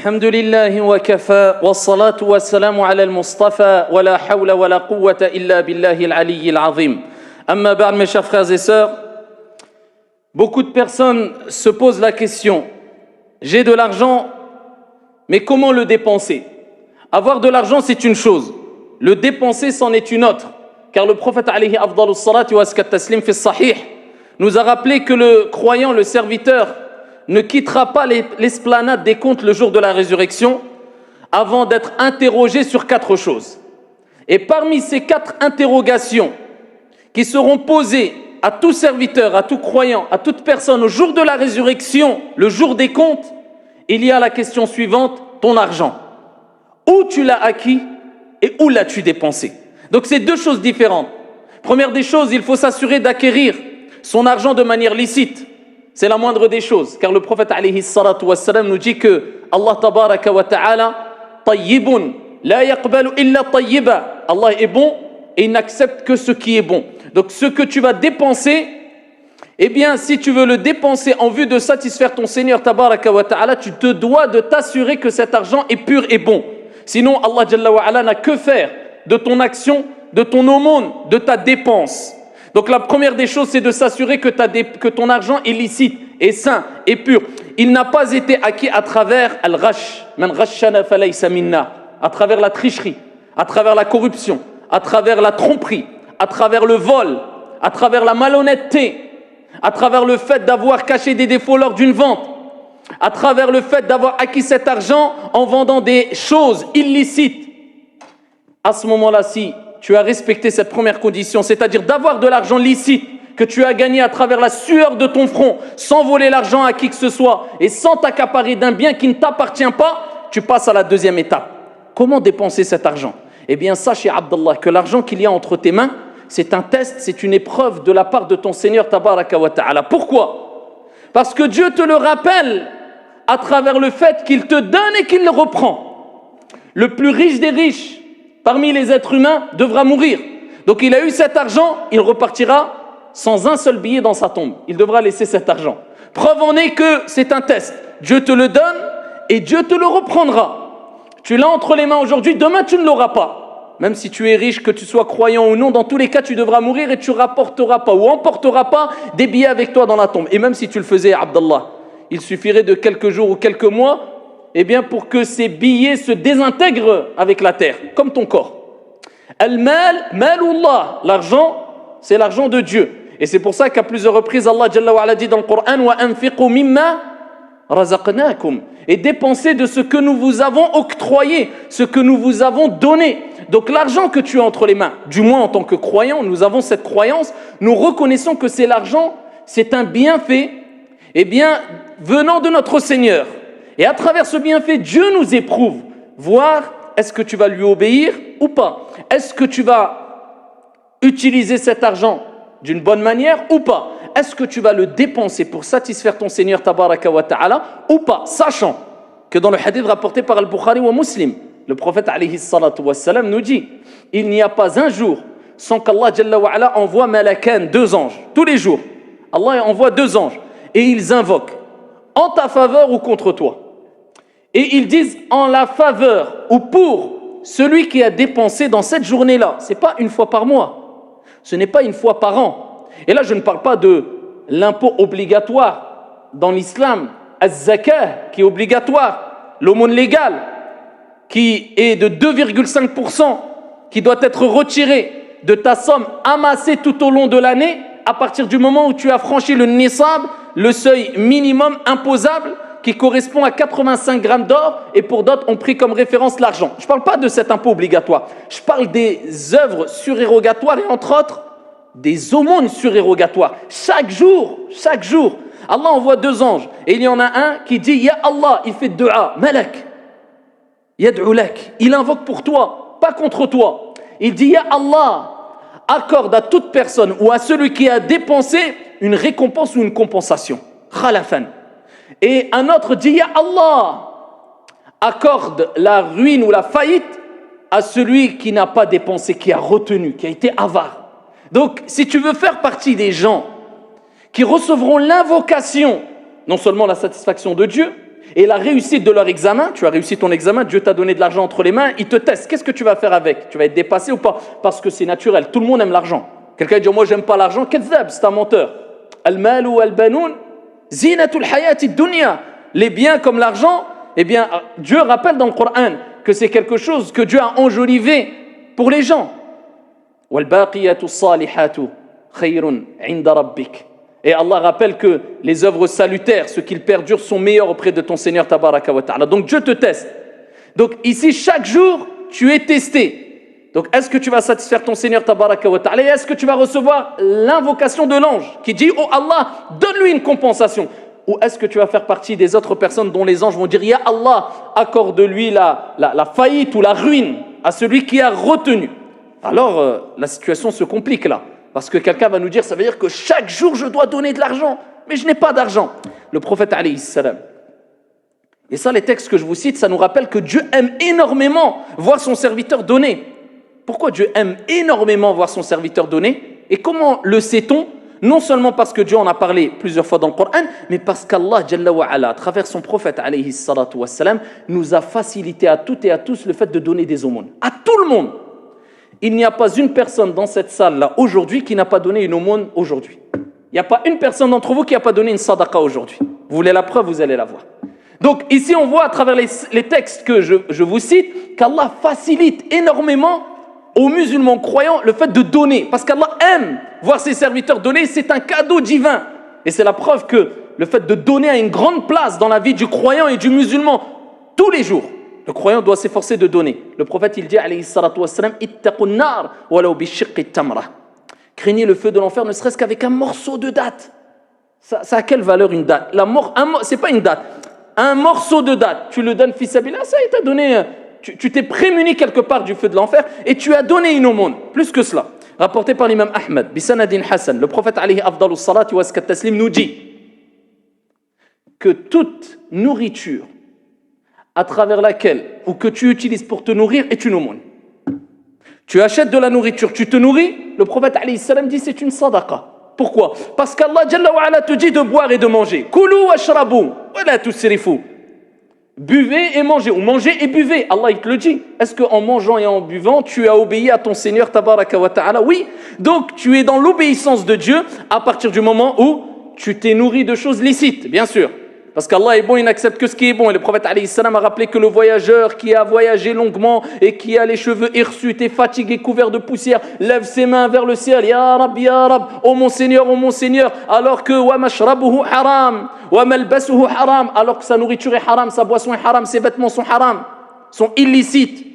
الحمد لله وكفى والصلاة والسلام على المصطفى ولا حول ولا قوة إلا بالله العلي العظيم. Amma ba'd, mes chers frères et sœurs, beaucoup de personnes se posent la question: j'ai de l'argent, mais comment le dépenser? Avoir de l'argent, c'est une chose, le dépenser, c'en est une autre. Car le prophète alayhi afdalus salati wa askat taslim fi sahih nous a rappelé que le croyant, le serviteur, ne quittera pas l'esplanade des comptes le jour de la résurrection avant d'être interrogé sur 4 choses. Et parmi ces 4 interrogations qui seront posées à tout serviteur, à tout croyant, à toute personne au jour de la résurrection, le jour des comptes, il y a la question suivante: ton argent. Où tu l'as acquis et où l'as-tu dépensé? Donc c'est 2 choses différentes. Première des choses, il faut s'assurer d'acquérir son argent de manière licite. C'est la moindre des choses, car le prophète alayhi salatu wassalam nous dit que Allah tabaraka wa ta'ala tayyibun la yaqbalu illa tayyiba. Allah est bon et il n'accepte que ce qui est bon. Donc ce que tu vas dépenser, eh bien si tu veux le dépenser en vue de satisfaire ton Seigneur tabaraka wa ta'ala, tu te dois de t'assurer que cet argent est pur et bon. Sinon Allah jalla wa ala n'a que faire de ton action, de ton aumône, de ta dépense. Donc la première des choses, c'est de s'assurer que ton argent est licite, est sain, est pur. Il n'a pas été acquis à travers al-ghash, man ghashana falaysa minna, à travers la tricherie, à travers la corruption, à travers la tromperie, à travers le vol, à travers la malhonnêteté, à travers le fait d'avoir caché des défauts lors d'une vente, à travers le fait d'avoir acquis cet argent en vendant des choses illicites. À ce moment-là, si tu as respecté cette première condition, c'est-à-dire d'avoir de l'argent licite que tu as gagné à travers la sueur de ton front, sans voler l'argent à qui que ce soit et sans t'accaparer d'un bien qui ne t'appartient pas, tu passes à la deuxième étape. Comment dépenser cet argent? Eh bien, sache, Abdallah, que l'argent qu'il y a entre tes mains, c'est un test, c'est une épreuve de la part de ton Seigneur tabaraka wa ta'ala. Pourquoi? Parce que Dieu te le rappelle à travers le fait qu'il te donne et qu'il le reprend. Le plus riche des riches parmi les êtres humains devra mourir. Donc il a eu cet argent, il repartira sans un seul billet dans sa tombe. Il devra laisser cet argent. Preuve en est que c'est un test. Dieu te le donne et Dieu te le reprendra. Tu l'as entre les mains aujourd'hui, demain tu ne l'auras pas. Même si tu es riche, que tu sois croyant ou non, dans tous les cas tu devras mourir et tu rapporteras pas ou emporteras pas des billets avec toi dans la tombe. Et même si tu le faisais, Abdallah, il suffirait de quelques jours ou quelques mois, eh bien pour que ces billets se désintègrent avec la terre, comme ton corps. Al-mal, malullah, l'argent, c'est l'argent de Dieu. Et c'est pour ça qu'à plusieurs reprises, Allah Jalla wa ala dit dans le Coran: wa anfiqu mimma razaqnakum, et dépensez de ce que nous vous avons octroyé, ce que nous vous avons donné. Donc l'argent que tu as entre les mains, du moins en tant que croyant, nous avons cette croyance, nous reconnaissons que c'est l'argent, c'est un bienfait, eh bien venant de notre Seigneur. Et à travers ce bienfait, Dieu nous éprouve, voir est-ce que tu vas lui obéir ou pas. Est-ce que tu vas utiliser cet argent d'une bonne manière ou pas. Est-ce que tu vas le dépenser pour satisfaire ton Seigneur tabaraka wa ta'ala ou pas, sachant que dans le hadith rapporté par Al-Bukhari wa Muslim, le prophète alayhi salatu wassalam nous dit: il n'y a pas un jour sans qu'Allah jalla wa ala envoie malakan, 2 anges, tous les jours. Allah envoie 2 anges et ils invoquent en ta faveur ou contre toi. Et ils disent en la faveur ou pour celui qui a dépensé dans cette journée-là. Ce n'est pas une fois par mois, ce n'est pas une fois par an. Et là, je ne parle pas de l'impôt obligatoire dans l'islam, az-zakah, qui est obligatoire, l'aumône légale, qui est de 2,5%, qui doit être retiré de ta somme amassée tout au long de l'année, à partir du moment où tu as franchi le nisab, le seuil minimum imposable, qui correspond à 85 grammes d'or, et pour d'autres, on pris comme référence l'argent. Je ne parle pas de cet impôt obligatoire. Je parle des œuvres surérogatoires et entre autres, des aumônes surérogatoires. Chaque jour, Allah envoie 2 anges. Et il y en a un qui dit: Ya Allah, il fait dua, malak, yad'u lak. Il invoque pour toi, pas contre toi. Il dit: Ya Allah, accorde à toute personne ou à celui qui a dépensé une récompense ou une compensation. Khalafan. Et un autre dit: Ya Allah, accorde la ruine ou la faillite à celui qui n'a pas dépensé, qui a retenu, qui a été avare. Donc, si tu veux faire partie des gens qui recevront l'invocation, non seulement la satisfaction de Dieu, et la réussite de leur examen, tu as réussi ton examen, Dieu t'a donné de l'argent entre les mains, il te teste. Qu'est-ce que tu vas faire avec? Tu vas être dépassé ou pas? Parce que c'est naturel, tout le monde aime l'argent. Quelqu'un dit, moi j'aime pas l'argent, kadhab, c'est un menteur. Al-mal ou al-banoun, zinatul hayati dunya. Les biens comme l'argent, eh bien, Dieu rappelle dans le Coran que c'est quelque chose que Dieu a enjolivé pour les gens. Wal-baqiyatu salihatu khayrun inda rabbik. Et Allah rappelle que les œuvres salutaires, ce qu'ils perdurent, sont meilleurs auprès de ton Seigneur Tabaraka wa Ta'ala. Donc Dieu te teste. Donc ici, chaque jour, tu es testé. Donc est-ce que tu vas satisfaire ton Seigneur Tabaraka wa Ta'ala? Et est-ce que tu vas recevoir l'invocation de l'ange qui dit, oh Allah, donne-lui une compensation? Ou est-ce que tu vas faire partie des autres personnes dont les anges vont dire, ya Allah, accorde-lui la faillite ou la ruine à celui qui a retenu? Alors la situation se complique là. Parce que quelqu'un va nous dire, ça veut dire que chaque jour je dois donner de l'argent, mais je n'ai pas d'argent. Le prophète alayhi salam. Et ça, les textes que je vous cite, ça nous rappelle que Dieu aime énormément voir son serviteur donner. Pourquoi Dieu aime énormément voir son serviteur donner? Et comment le sait-on? Non seulement parce que Dieu en a parlé plusieurs fois dans le Coran, mais parce qu'Allah, Jalla wa ala, à travers son prophète alayhi salatu wassalam, nous a facilité à toutes et à tous le fait de donner des aumônes. À tout le monde. Il n'y a pas une personne dans cette salle-là aujourd'hui qui n'a pas donné une aumône aujourd'hui. Il n'y a pas une personne d'entre vous qui n'a pas donné une sadaqa aujourd'hui. Vous voulez la preuve, vous allez la voir. Donc ici, on voit à travers les textes que je vous cite qu'Allah facilite énormément aux musulmans croyants le fait de donner. Parce qu'Allah aime voir ses serviteurs donner, c'est un cadeau divin. Et c'est la preuve que le fait de donner a une grande place dans la vie du croyant et du musulman tous les jours. Le croyant doit s'efforcer de donner. Le prophète, il dit, alayhi salatu wassalam, ittaqun nar walau bishiqqi tamra. Craignez le feu de l'enfer, ne serait-ce qu'avec un morceau de date. Ça a quelle valeur une date? C'est pas une date. Un morceau de date, tu le donnes fils sabilillah, ça il t'a donné, tu t'es prémuni quelque part du feu de l'enfer et tu as donné une aumône. Plus que cela. Rapporté par l'imam Ahmed, bisanadin Hassan, le prophète alayhi afdalus salati wa askat taslim nous dit que toute nourriture à travers laquelle, ou que tu utilises pour te nourrir, est une aumône. Tu achètes de la nourriture, tu te nourris, le prophète alayhi salam dit c'est une sadaqa. Pourquoi? Parce qu'Allah Jalla wa ala te dit de boire et de manger. Koulou washrabu, wa la tusrifu. Buvez et mangez, ou mangez et buvez. Allah il te le dit. Est-ce qu'en mangeant et en buvant, tu as obéi à ton Seigneur Tabaraka wa Ta'ala? Oui. Donc tu es dans l'obéissance de Dieu à partir du moment où tu t'es nourri de choses licites, bien sûr. Parce qu'Allah est bon, il n'accepte que ce qui est bon. Et le prophète alayhi salam a rappelé que le voyageur qui a voyagé longuement et qui a les cheveux hirsutes et fatigué, couverts de poussière, lève ses mains vers le ciel. Ya Rab, oh mon Seigneur, alors que wa mashrabuhu haram, wa malbasuhu haram, alors que sa nourriture est haram, sa boisson est haram, ses vêtements sont haram, sont illicites.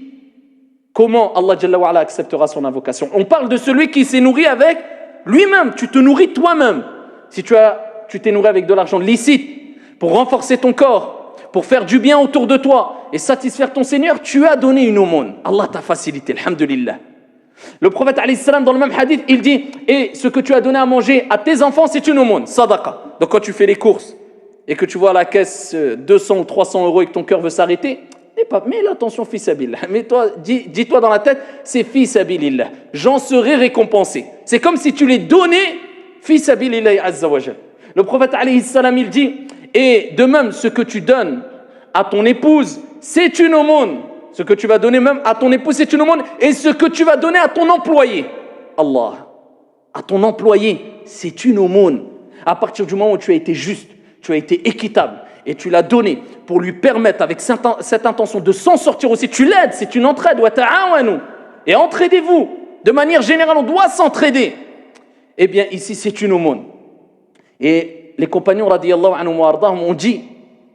Comment Allah Jalla wa ala acceptera son invocation? On parle de celui qui s'est nourri avec lui-même. Tu te nourris toi-même. Si tu t'es nourri avec de l'argent licite, pour renforcer ton corps, pour faire du bien autour de toi et satisfaire ton Seigneur, tu as donné une aumône. Allah t'a facilité, alhamdulillah. Le prophète alayhi salam dans le même hadith, il dit, et ce que tu as donné à manger à tes enfants, c'est une aumône, sadaqa. Donc quand tu fais les courses et que tu vois à la caisse 200 ou 300 € et que ton cœur veut s'arrêter, mets l'attention fi sabilillah. Mais toi, dis-toi dans la tête, c'est fi sabilillah. J'en serai récompensé. C'est comme si tu les donnais fi sabilillah azza wa jal. Le prophète alayhi salam, il dit, et de même, ce que tu donnes à ton épouse, c'est une aumône. Ce que tu vas donner même à ton épouse, c'est une aumône. Et ce que tu vas donner à ton employé, Allah, à ton employé, c'est une aumône. À partir du moment où tu as été juste, tu as été équitable, et tu l'as donné pour lui permettre, avec cette intention de s'en sortir aussi, tu l'aides, c'est une entraide. Et entraidez-vous. De manière générale, on doit s'entraider. Eh bien, ici, c'est une aumône. Et les compagnons radiyallahu anhum wa ardahum ont dit,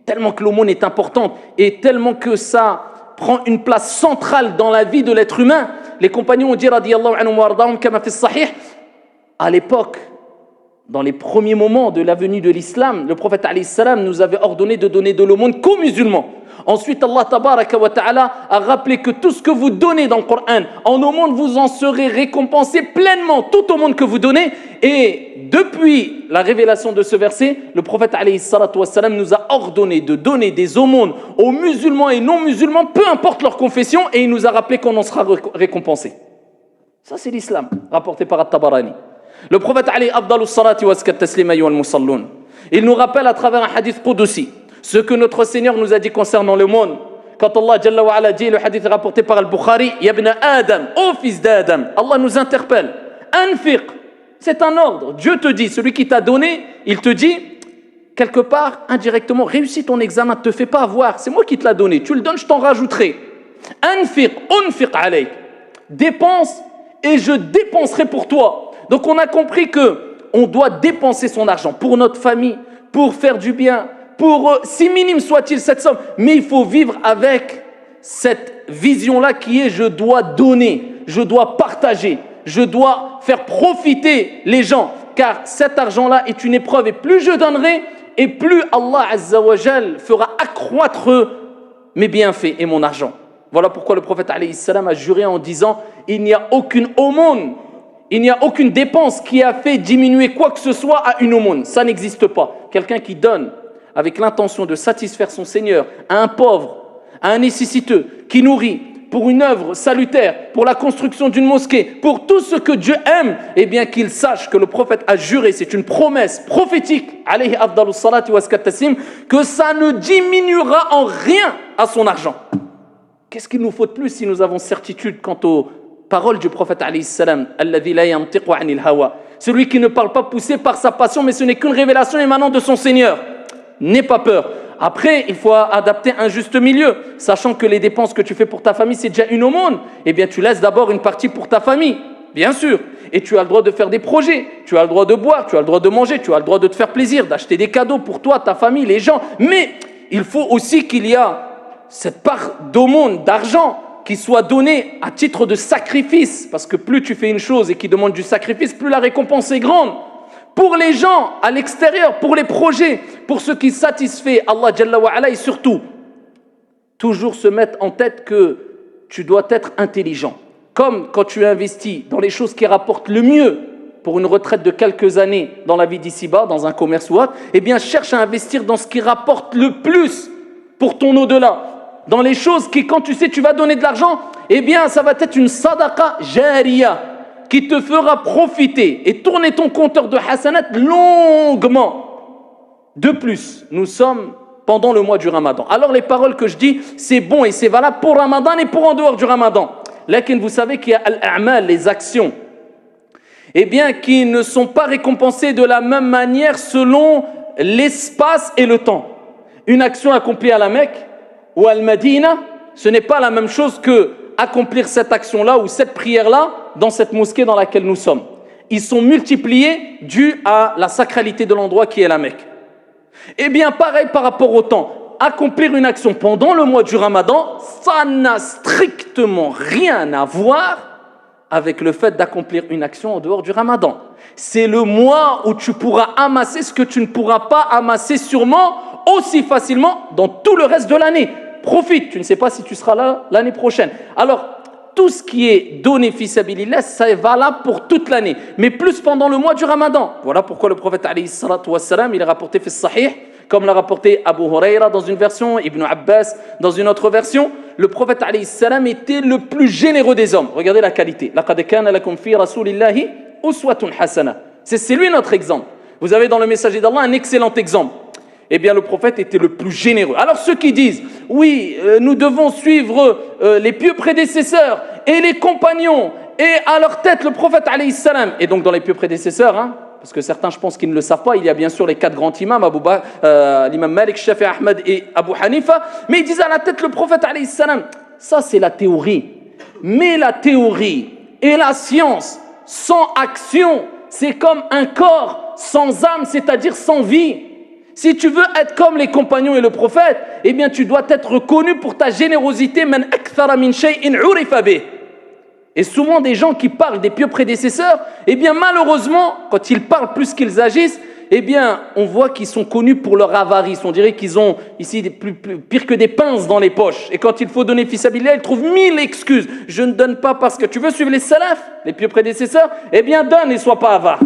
tellement que l'aumône est importante et tellement que ça prend une place centrale dans la vie de l'être humain, les compagnons ont dit radiyallahu anhum wa ardahum kama fi sahih, à l'époque, dans les premiers moments de la venue de l'islam, le prophète alayhi salam nous avait ordonné de donner de l'aumône qu'aux musulmans. Ensuite, Allah tabaraka wa ta'ala a rappelé que tout ce que vous donnez dans le Coran, en aumône, vous en serez récompensé pleinement, tout aumône que vous donnez. Et depuis la révélation de ce verset, le prophète alayhi salatu wassalam nous a ordonné de donner des aumônes aux musulmans et non-musulmans, peu importe leur confession, et il nous a rappelé qu'on en sera récompensé. Ça, c'est l'islam, rapporté par At-Tabarani. Le prophète alayhi afdalus salati wa askat taslima ayyuhal musallun. Il nous rappelle à travers un hadith qudsi Ce que notre Seigneur nous a dit concernant le monde, quand Allah Jalla wa Ala dit, le hadith rapporté par Al-Bukhari, Ya ibn Adam, ô fils d'Adam, Allah nous interpelle. Anfiq, c'est un ordre. Dieu te dit, celui qui t'a donné, il te dit, quelque part, indirectement, réussis ton examen, ne te fais pas avoir. C'est moi qui te l'ai donné. Tu le donnes, je t'en rajouterai. Anfiq, unfiq alayk. Dépense et je dépenserai pour toi. Donc on a compris que on doit dépenser son argent pour notre famille, pour faire du bien, pour, si minime soit-il cette somme, mais il faut vivre avec cette vision-là qui est je dois donner, je dois partager, je dois faire profiter les gens, car cet argent-là est une épreuve et plus je donnerai, et plus Allah Azza wa Jal fera accroître mes bienfaits et mon argent. Voilà pourquoi le prophète alayhi salam a juré en disant il n'y a aucune aumône, il n'y a aucune dépense qui a fait diminuer quoi que ce soit à une aumône. Ça n'existe pas. Quelqu'un qui donne avec l'intention de satisfaire son Seigneur à un pauvre, à un nécessiteux, qui nourrit pour une œuvre salutaire, pour la construction d'une mosquée, pour tout ce que Dieu aime, eh bien qu'il sache que le prophète a juré, c'est une promesse prophétique, alayhi afdalus salati wa taslim, que ça ne diminuera en rien à son argent. Qu'est-ce qu'il nous faut de plus si nous avons certitude quant aux paroles du prophète alayhi salam, alladhi la yantiqu anil hawa, celui qui ne parle pas poussé par sa passion, mais ce n'est qu'une révélation émanant de son Seigneur. N'aie pas peur. Après, il faut adapter un juste milieu, sachant que les dépenses que tu fais pour ta famille, c'est déjà une aumône. Eh bien, tu laisses d'abord une partie pour ta famille, bien sûr. Et tu as le droit de faire des projets, tu as le droit de boire, tu as le droit de manger, tu as le droit de te faire plaisir, d'acheter des cadeaux pour toi, ta famille, les gens. Mais il faut aussi qu'il y ait cette part d'aumône, d'argent, qui soit donnée à titre de sacrifice. Parce que plus tu fais une chose et qui demande du sacrifice, plus la récompense est grande. Pour les gens à l'extérieur, pour les projets, pour ce qui satisfait Allah Jalla wa Ala et surtout, toujours se mettre en tête que tu dois être intelligent. Comme quand tu investis dans les choses qui rapportent le mieux pour une retraite de quelques années dans la vie d'ici-bas, dans un commerce ou autre, eh bien cherche à investir dans ce qui rapporte le plus pour ton au-delà. Dans les choses qui, quand tu sais tu vas donner de l'argent, eh bien ça va être une sadaqa jariya, qui te fera profiter et tourner ton compteur de hasanat longuement. De plus, nous sommes pendant le mois du Ramadan. Alors les paroles que je dis, c'est bon et c'est valable pour Ramadan et pour en dehors du Ramadan. Là, vous savez qu'il y a al-a'mal, les actions, eh bien, qui ne sont pas récompensées de la même manière selon l'espace et le temps. Une action accomplie à la Mecque ou à Al-Madina, ce n'est pas la même chose que accomplir cette action-là ou cette prière-là dans cette mosquée dans laquelle nous sommes. Ils sont multipliés dû à la sacralité de l'endroit qui est la Mecque. Eh bien, pareil par rapport au temps. Accomplir une action pendant le mois du Ramadan, ça n'a strictement rien à voir avec le fait d'accomplir une action en dehors du Ramadan. C'est le mois où tu pourras amasser ce que tu ne pourras pas amasser sûrement aussi facilement dans tout le reste de l'année. Profite, tu ne sais pas si tu seras là l'année prochaine. Alors, tout ce qui est donné fi sabilillah, ça est valable pour toute l'année, mais plus pendant le mois du Ramadan. Voilà pourquoi le prophète alayhi salatu wassalam, il est rapporté fi sahih, comme l'a rapporté Abu Huraira dans une version, Ibn Abbas dans une autre version. Le prophète alayhi salam était le plus généreux des hommes. Regardez la qualité. Laqad kana lakum fi rasulillahi uswatun hasana. C'est lui notre exemple. Vous avez dans le messager d'Allah un excellent exemple. Eh bien, le prophète était le plus généreux. Alors, ceux qui disent, oui, nous devons suivre les pieux prédécesseurs et les compagnons, et à leur tête, le prophète, alayhi salam, et donc dans les pieux prédécesseurs, parce que certains, je pense qu'ils ne le savent pas, il y a bien sûr les 4 grands imams, l'imam Malik, Shafi, Ahmad et Abu Hanifa, mais ils disent à la tête le prophète, alayhi salam. Ça, c'est la théorie. Mais la théorie et la science sans action, c'est comme un corps sans âme, c'est-à-dire sans vie. Si tu veux être comme les compagnons et le prophète, eh bien tu dois être reconnu pour ta générosité. Man akthara min shay'in urifa bih. Et souvent des gens qui parlent des pieux prédécesseurs, eh bien malheureusement, quand ils parlent plus qu'ils agissent, eh bien on voit qu'ils sont connus pour leur avarice. On dirait qu'ils ont ici pire que des pinces dans les poches. Et quand il faut donner fi sabilillah, ils trouvent 1000 excuses. Je ne donne pas parce que tu veux suivre les salafs, les pieux prédécesseurs, eh bien donne et sois pas avare.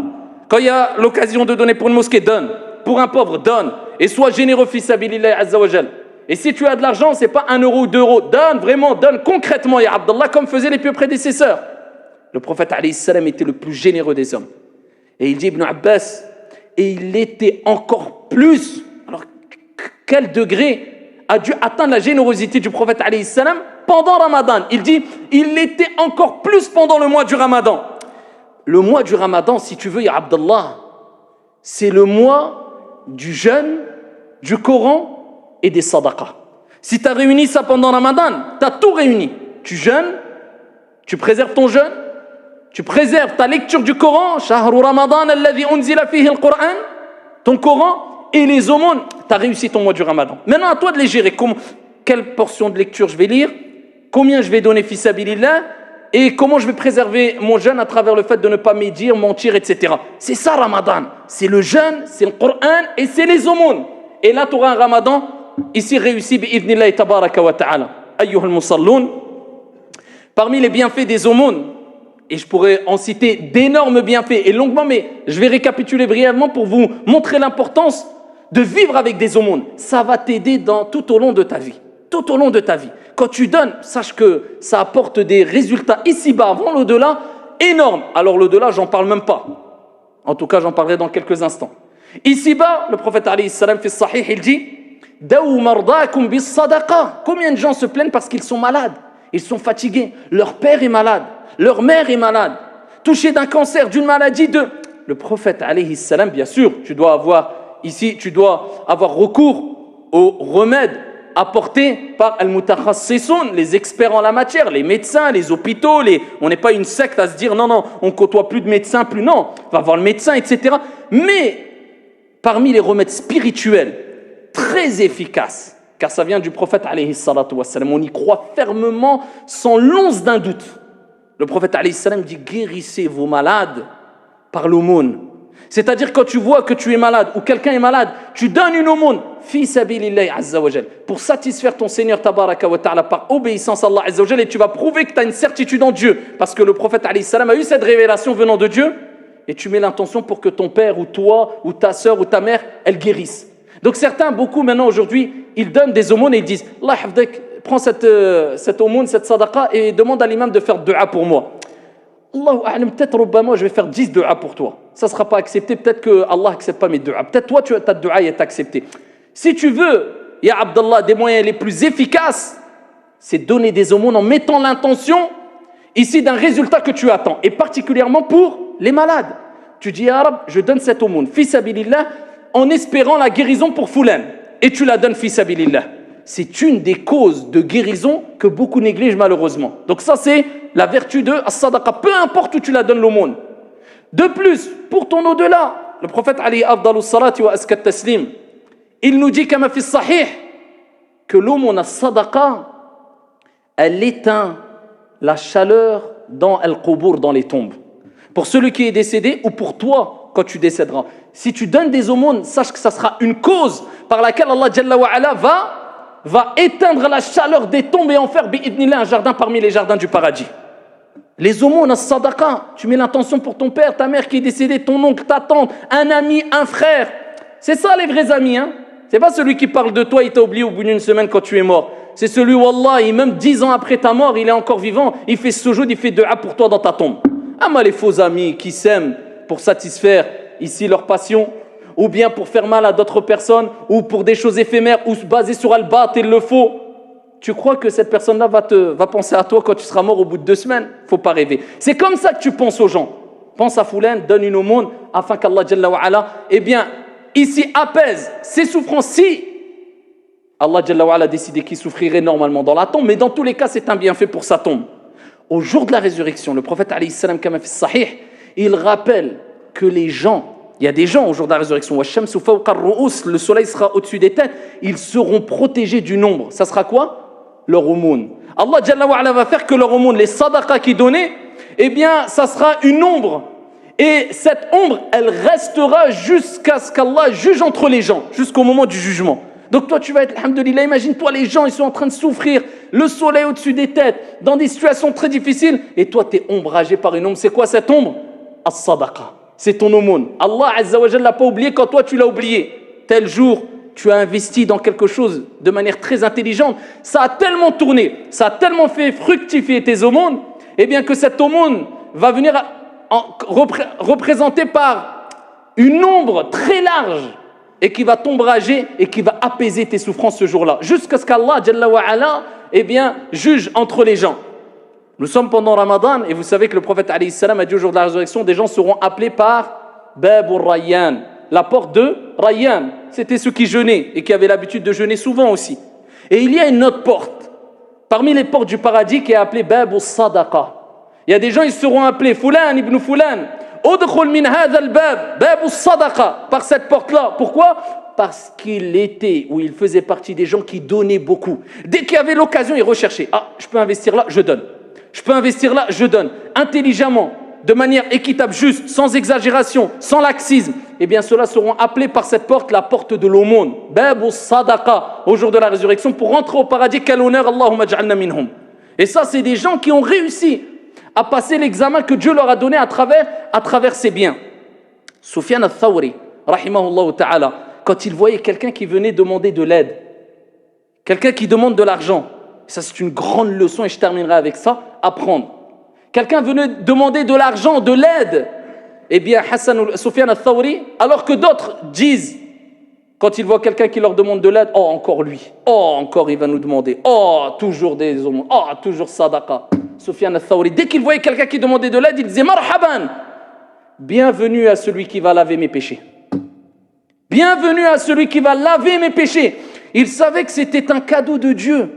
Quand il y a l'occasion de donner pour une mosquée, donne. Pour un pauvre, donne. Et sois généreux fi sabilillah azza wa jal. Et si tu as de l'argent, c'est pas 1 euro ou 2 euros. Donne, vraiment, donne concrètement, ya Abdallah, comme faisaient les pieux prédécesseurs. Le prophète alayhi salam était le plus généreux des hommes. Et il dit Ibn Abbas, et il était encore plus. Alors, Quel degré a dû atteindre la générosité du prophète alayhi salam pendant Ramadan. Il dit, il l'était encore plus pendant le mois du Ramadan. Le mois du Ramadan, si tu veux, ya Abdallah, c'est le mois du jeûne, du Coran et des sadaqas. Si tu as réuni ça pendant Ramadan, tu as tout réuni. Tu jeûnes, tu préserves ton jeûne, tu préserves ta lecture du Coran, Shahru Ramadan alladhi unzila fihi al-Qur'an, ton Coran et les aumônes. Tu as réussi ton mois du Ramadan. Maintenant, à toi de les gérer. Quelle portion de lecture je vais lire, combien je vais donner fi sabilillah et comment je vais préserver mon jeûne à travers le fait de ne pas médire, mentir, etc. C'est ça Ramadan. C'est le jeûne, c'est le Coran et c'est les aumônes. Et là, tu auras un Ramadan ici réussi bi'idhnillahi tabaraka wa ta'ala. Ayyuhal musalloun. Parmi les bienfaits des aumônes, et je pourrais en citer d'énormes bienfaits et longuement, mais je vais récapituler brièvement pour vous montrer l'importance de vivre avec des aumônes. Ça va t'aider tout au long de ta vie. Tout au long de ta vie. Quand tu donnes, sache que ça apporte des résultats ici-bas, avant l'au-delà, énormes. Alors l'au-delà, j'en parle même pas. En tout cas, j'en parlerai dans quelques instants. Ici-bas, le prophète alayhi salam fait sahih, il dit « Daou mardakum bis sadaqa » Combien de gens se plaignent parce qu'ils sont malades, ils sont fatigués, leur père est malade, leur mère est malade, touchés d'un cancer, d'une maladie de... Le prophète alayhi salam, bien sûr, tu dois avoir recours aux remèdes apportés par al-mutakhassisun, les experts en la matière, les médecins, les hôpitaux, on n'est pas une secte à se dire non, on côtoie plus de médecins, plus non, on va voir le médecin, etc. Mais parmi les remèdes spirituels très efficaces, car ça vient du prophète alayhi salatu wassalam, on y croit fermement sans l'once d'un doute. Le prophète alayhi salam dit guérissez vos malades par l'aumône. C'est-à-dire quand tu vois que tu es malade ou quelqu'un est malade, tu donnes une aumône fi sabilillahi azza wa jal pour satisfaire ton Seigneur tabaraka wa ta'ala par obéissance à Allah azza wa jal et tu vas prouver que tu as une certitude en Dieu parce que le prophète alayhi salam a eu cette révélation venant de Dieu et tu mets l'intention pour que ton père ou toi ou ta sœur ou ta mère elle guérisse. Donc certains, beaucoup maintenant aujourd'hui, ils donnent des aumônes et ils disent Allah hafdak, prends cette aumône, cette sadaqa et demande à l'imam de faire dua pour moi. Allahu a'lam, peut-être Rubbama, je vais faire 10 du'a pour toi. Ça ne sera pas accepté, peut-être que Allah n'accepte pas mes du'a. Peut-être toi, ta du'a est acceptée. Si tu veux, ya Abdallah, des moyens les plus efficaces, c'est donner des aumônes en mettant l'intention ici d'un résultat que tu attends. Et particulièrement pour les malades. Tu dis, ya Rab, je donne cette aumône, fi sabilillah, en espérant la guérison pour Foulan. Et tu la donnes fi sabilillah. C'est une des causes de guérison que beaucoup négligent malheureusement. Donc ça c'est la vertu de as-sadaqa, peu importe où tu la donnes l'aumône. De plus, pour ton au-delà, le prophète alayhi afdalu salati wa askat taslim, il nous dit kama fi sahih que l'aumône as-sadaqa, elle éteint la chaleur dans al-qubur, dans les tombes. Pour celui qui est décédé ou pour toi quand tu décéderas. Si tu donnes des aumônes, sache que ça sera une cause par laquelle Allah Jalla wa Ala va éteindre la chaleur des tombes et en faire bi'idnillah un jardin parmi les jardins du paradis. Les aumônes, as-sadaqa, tu mets l'intention pour ton père, ta mère qui est décédée, ton oncle, ta tante, un ami, un frère. C'est ça les vrais amis, hein. C'est pas celui qui parle de toi, il t'a oublié au bout d'une semaine quand tu es mort. C'est celui, wallah, même 10 ans après ta mort, il est encore vivant, il fait sujoud, il fait dua pour toi dans ta tombe. Ah, mais les faux amis qui s'aiment pour satisfaire ici leur passion, ou bien pour faire mal à d'autres personnes, ou pour des choses éphémères, ou basées sur al-batil, le faux. Tu crois que cette personne-là va penser à toi quand tu seras mort au bout de 2 semaines? Faut pas rêver. C'est comme ça que tu penses aux gens. Pense à Foulan, donne une aumône, afin qu'Allah Jalla wa Ala, eh bien, ici apaise ses souffrances. Si Allah Jalla wa Ala décidait qu'il souffrirait normalement dans la tombe, mais dans tous les cas, c'est un bienfait pour sa tombe. Au jour de la résurrection, le prophète alayhi salam, kama fi sahih, il rappelle que les gens, il y a des gens au jour de la résurrection, le soleil sera au-dessus des têtes, ils seront protégés du nombre. Ça sera quoi? Leur aumône. Allah Jalla wa Ala va faire que leur aumône, les sadaqas qu'ils donnaient, eh bien, ça sera une ombre. Et cette ombre, elle restera jusqu'à ce qu'Allah juge entre les gens, jusqu'au moment du jugement. Donc toi, tu vas être, alhamdoulilah, imagine-toi, les gens, ils sont en train de souffrir, le soleil au-dessus des têtes, dans des situations très difficiles, et toi, tu es ombragé par une ombre. C'est quoi cette ombre? As-sadaqa. C'est ton aumône. Allah Azza wa Jalla l'a pas oublié quand toi tu l'as oublié. Tel jour, tu as investi dans quelque chose de manière très intelligente. Ça a tellement tourné, ça a tellement fait fructifier tes aumônes, eh bien que cette aumône va venir représentée par une ombre très large et qui va t'ombrager et qui va apaiser tes souffrances ce jour-là. Jusqu'à ce qu'Allah, Jalla wa Ala, juge entre les gens. Nous sommes pendant Ramadan et vous savez que le prophète alayhi salam a dit au jour de la résurrection, des gens seront appelés par Babur Rayyan, la porte de Rayyan. C'était ceux qui jeûnaient et qui avaient l'habitude de jeûner souvent aussi. Et il y a une autre porte, parmi les portes du paradis, qui est appelée Babur Sadaqa. Il y a des gens, ils seront appelés Fulan ibn Fulan, Udkhul min hadha al-bab, Babur Sadaqa, par cette porte-là. Pourquoi ? Parce qu'il était, ou il faisait partie des gens qui donnaient beaucoup. Dès qu'il y avait l'occasion, il recherchait. Ah, je peux investir là, je donne. Je peux investir là, je donne. Intelligemment, de manière équitable, juste, sans exagération, sans laxisme. Eh bien, ceux-là seront appelés par cette porte, la porte de l'aumône. Babu sadaqa, au jour de la résurrection, pour rentrer au paradis. Quel honneur, Allahumma ja'alna minhum. Et ça, c'est des gens qui ont réussi à passer l'examen que Dieu leur a donné à travers ses biens. Sufyan al-Thawri, rahimahullah ta'ala, quand il voyait quelqu'un qui venait demander de l'aide, quelqu'un qui demande de l'argent, ça c'est une grande leçon et je terminerai avec ça, apprendre. Quelqu'un venait demander de l'argent, de l'aide, eh bien Sufyan al-Thawri, alors que d'autres disent, quand ils voient quelqu'un qui leur demande de l'aide, oh encore lui, oh encore il va nous demander, oh toujours des aumônes, oh toujours sadaqa. Sufyan al-Thawri, dès qu'il voyait quelqu'un qui demandait de l'aide, il disait marhaban, bienvenue à celui qui va laver mes péchés. Bienvenue à celui qui va laver mes péchés. Il savait que c'était un cadeau de Dieu.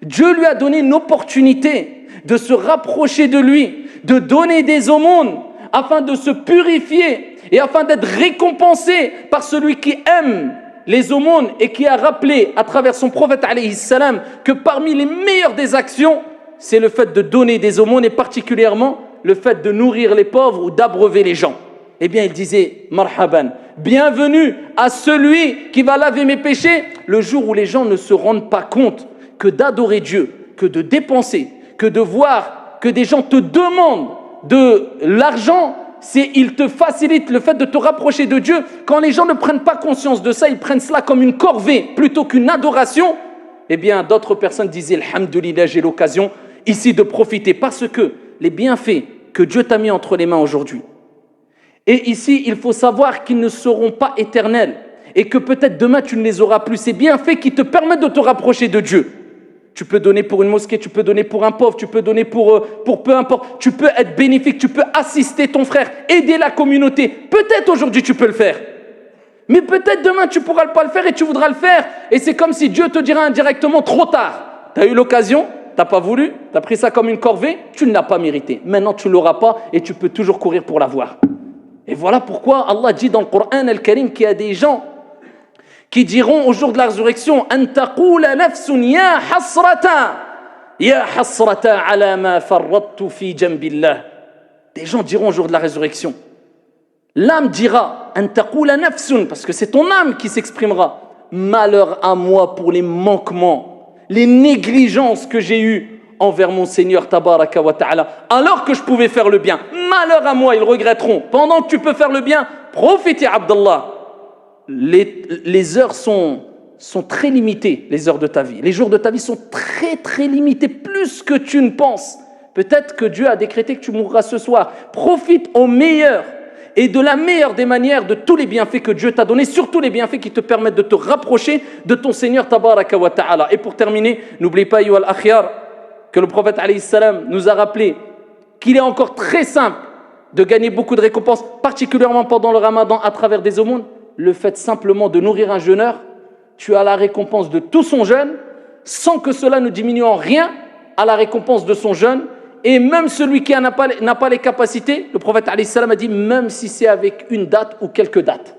Dieu lui a donné une opportunité de se rapprocher de lui, de donner des aumônes, afin de se purifier et afin d'être récompensé par celui qui aime les aumônes et qui a rappelé à travers son prophète alayhi salam que parmi les meilleures des actions, c'est le fait de donner des aumônes et particulièrement le fait de nourrir les pauvres ou d'abreuver les gens. Eh bien, il disait marhaban, bienvenue à celui qui va laver mes péchés le jour où les gens ne se rendent pas compte que d'adorer Dieu, que de dépenser, que de voir que des gens te demandent de l'argent, il te facilite le fait de te rapprocher de Dieu. Quand les gens ne prennent pas conscience de ça, ils prennent cela comme une corvée plutôt qu'une adoration. Eh bien, d'autres personnes disaient alhamdoulilah, j'ai l'occasion ici de profiter parce que les bienfaits que Dieu t'a mis entre les mains aujourd'hui. Et ici, il faut savoir qu'ils ne seront pas éternels et que peut-être demain, tu ne les auras plus. Ces bienfaits qui te permettent de te rapprocher de Dieu. Tu peux donner pour une mosquée, tu peux donner pour un pauvre, tu peux donner pour peu importe. Tu peux être bénéfique, tu peux assister ton frère, aider la communauté. Peut-être aujourd'hui, tu peux le faire. Mais peut-être demain, tu ne pourras pas le faire et tu voudras le faire. Et c'est comme si Dieu te dira indirectement trop tard. Tu as eu l'occasion, tu n'as pas voulu, tu as pris ça comme une corvée, tu ne l'as pas mérité. Maintenant, tu ne l'auras pas et tu peux toujours courir pour l'avoir. Et voilà pourquoi Allah dit dans le Coran al-Karim qu'il y a des gens qui diront au jour de la résurrection « An taqula nafsun ya hasrata ala ma farrattu fi jambillah » Des gens diront au jour de la résurrection. L'âme dira « An taqula nafsun » parce que c'est ton âme qui s'exprimera. « Malheur à moi pour les manquements, les négligences que j'ai eues envers mon Seigneur tabaraka wa ta'ala, alors que je pouvais faire le bien. Malheur à moi, ils regretteront. Pendant que tu peux faire le bien, profite ya Abdallah. Les heures sont très limitées, les heures de ta vie. Les jours de ta vie sont très très limités, plus que tu ne penses. Peut-être que Dieu a décrété que tu mourras ce soir. Profite au meilleur et de la meilleure des manières de tous les bienfaits que Dieu t'a donnés, surtout les bienfaits qui te permettent de te rapprocher de ton Seigneur tabaraka wa ta'ala. Et pour terminer, n'oublie pas, ayyuhal akhyar, que le prophète alayhi salam nous a rappelé qu'il est encore très simple de gagner beaucoup de récompenses, particulièrement pendant le ramadan à travers des aumônes. Le fait simplement de nourrir un jeûneur, tu as la récompense de tout son jeûne, sans que cela ne diminue en rien à la récompense de son jeûne. Et même celui qui n'a pas les capacités, le prophète alayhi salam a dit, même si c'est avec une date ou quelques dates.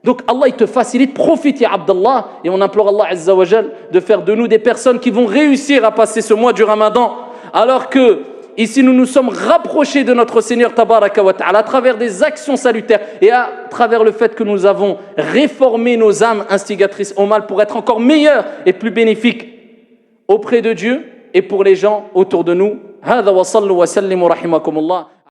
Donc Allah il te facilite, profite ya Abdallah, et on implore Allah Azza wa Jal de faire de nous des personnes qui vont réussir à passer ce mois du Ramadan, alors que ici nous nous sommes rapprochés de notre Seigneur Tabaraka wa Ta'ala à travers des actions salutaires et à travers le fait que nous avons réformé nos âmes instigatrices au mal pour être encore meilleurs et plus bénéfiques auprès de Dieu et pour les gens autour de nous. هذا وصلوا وسلموا رحمكم الله